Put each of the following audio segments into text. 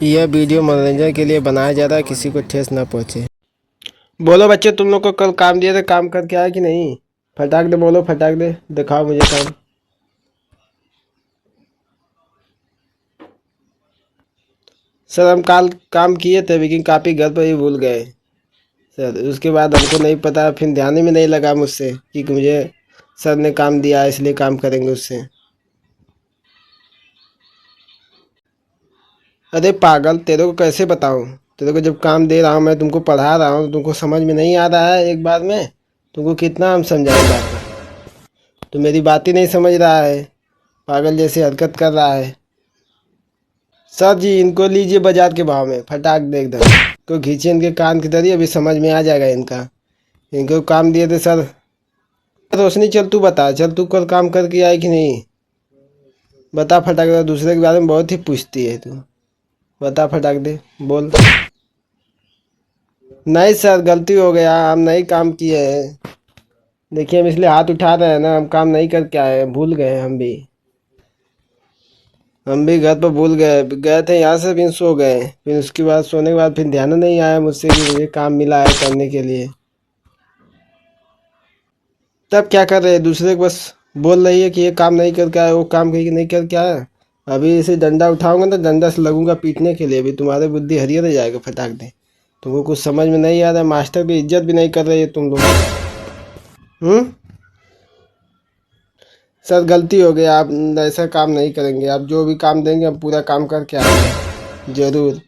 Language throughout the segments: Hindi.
यह वीडियो मनोरंजन के लिए बनाया जा रहा है, किसी को ठेस न पहुंचे। बोलो बच्चे, तुम लोग को कल काम दिए थे, काम करके आया कि नहीं? फटाक दे बोलो, फटाक दे दिखाओ मुझे काम। सर हम कल काम किए थे लेकिन कापी घर पर ही भूल गए सर। उसके बाद हमको नहीं पता, फिर ध्यान में नहीं लगा मुझसे कि मुझे सर ने काम दिया इसलिए काम करेंगे उससे। अरे पागल, तेरे को कैसे बताऊं? तेरे को जब काम दे रहा हूँ, मैं तुमको पढ़ा रहा हूँ, तुमको समझ में नहीं आ रहा है एक बार में? तुमको कितना हम समझाएं बात को? तो मेरी बात ही नहीं समझ रहा है, पागल जैसे हरकत कर रहा है। सर जी इनको लीजिए बाजार के भाव में, फटाक दे एकदम। को खींचिए इनके कान की तरी, अभी समझ में आ जाएगा इनका। इनको काम दिए थे सर। रोशनी चल तू बता, चल तू कल काम करके आई कि नहीं? बता फटाक दे, दूसरे के बारे में बहुत ही पूछती है तू। बता फटाक दे, बोल। नहीं सर गलती हो गया, हम नहीं काम किए हैं। देखिए हम इसलिए हाथ उठा रहे हैं ना, हम काम नहीं करके आए हैं, भूल गए हम भी घर पर भूल गए। गए थे यहाँ से, फिर सो गए, फिर उसके बाद सोने के बाद फिर ध्यान नहीं आया मुझसे कि मुझे काम मिला है करने के लिए। तब क्या कर रहे हैं? दूसरे को बस बोल रही है कि ये काम नहीं करके आया, वो काम कहीं नहीं करके आया। अभी इसे डंडा उठाऊंगा तो डंडा से लगूंगा पीटने के लिए, अभी तुम्हारे बुद्धि हरियर हो जाएगा फटाक दे। तुमको कुछ समझ में नहीं आ रहा, मास्टर की इज्जत भी नहीं कर रही है तुम लोग। सर गलती हो गई, आप ऐसा काम नहीं करेंगे। आप जो भी काम देंगे हम पूरा काम करके आएंगे जरूर।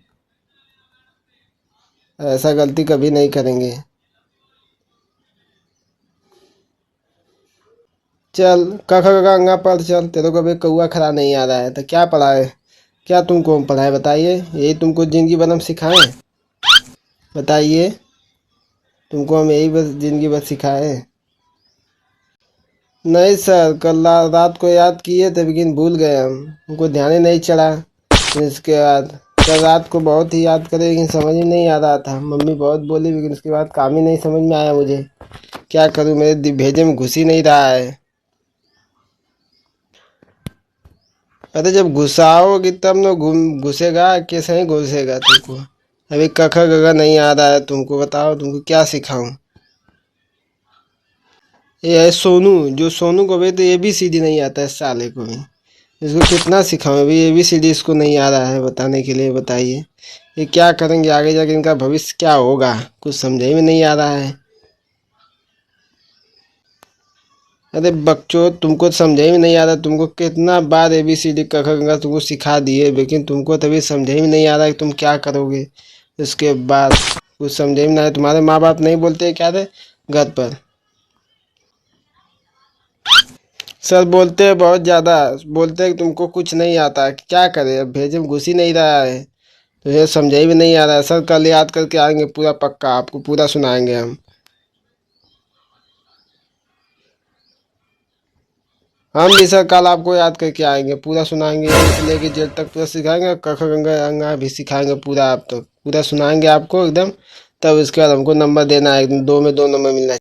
ऐसा गलती कभी नहीं करेंगे। चल क ख ग अंगा पढ़ चल, तेरे को अभी कौआ खरा नहीं आ रहा है तो क्या पढ़ा है? क्या तुमको हम पढ़ाए बताइए? यही तुमको जिंदगी भर हम सिखाएं? बताइए, तुमको हम यही बस जिंदगी भर सिखाए? नहीं सर, कल रात को याद किए थे लेकिन भूल गए हमको ध्यान ही नहीं चढ़ा। फिर इसके बाद कल रात को बहुत ही याद करे लेकिन समझ ही नहीं आ रहा था। मम्मी बहुत बोली लेकिन उसके बाद काम ही नहीं समझ में आया मुझे। क्या करूं, मेरे भेजे में घुस ही नहीं रहा है। अरे जब घुसाओगी तब न घुसेगा, कैसे ही घुसेगा तुमको? अभी कखा गगा नहीं आ रहा है तुमको, बताओ तुमको क्या सिखाऊं? ये है सोनू, जो सोनू को भी तो ए बी सी डी नहीं आता है साले को भी। इसको कितना सिखाऊं? अभी ए बी सी डी इसको नहीं आ रहा है बताने के लिए। बताइए ये क्या करेंगे आगे जाके, इनका भविष्य क्या होगा? कुछ समझ में नहीं आ रहा है। अरे बच्चों, तुमको समझे में नहीं आ रहा? तुमको कितना बार ए बी सी डी क ख ग तुमको सिखा दिए लेकिन तुमको तभी समझे में नहीं आ रहा है कि तुम क्या करोगे इसके बाद। कुछ समझे में नहीं आया? तुम्हारे माँ बाप नहीं बोलते क्या थे घर पर? सर बोलते हैं, बहुत ज़्यादा बोलते हैं कि तुमको कुछ नहीं आता। क्या करें, अब भेजे में घुस ही नहीं रहा है तो ये समझे भी नहीं आ रहा है। सर कल याद करके आएंगे पूरा पक्का, आपको पूरा सुनाएंगे हम भी सर कल आपको याद करके आएंगे, पूरा सुनाएंगे से लेके जेल तक पूरा सिखाएंगे। कख गंगा अंगा भी सिखाएंगे पूरा, आप तो पूरा सुनाएंगे आपको एकदम। तब इसके बाद हमको नंबर देना है एकदम, 2 में 2 नंबर मिलना है।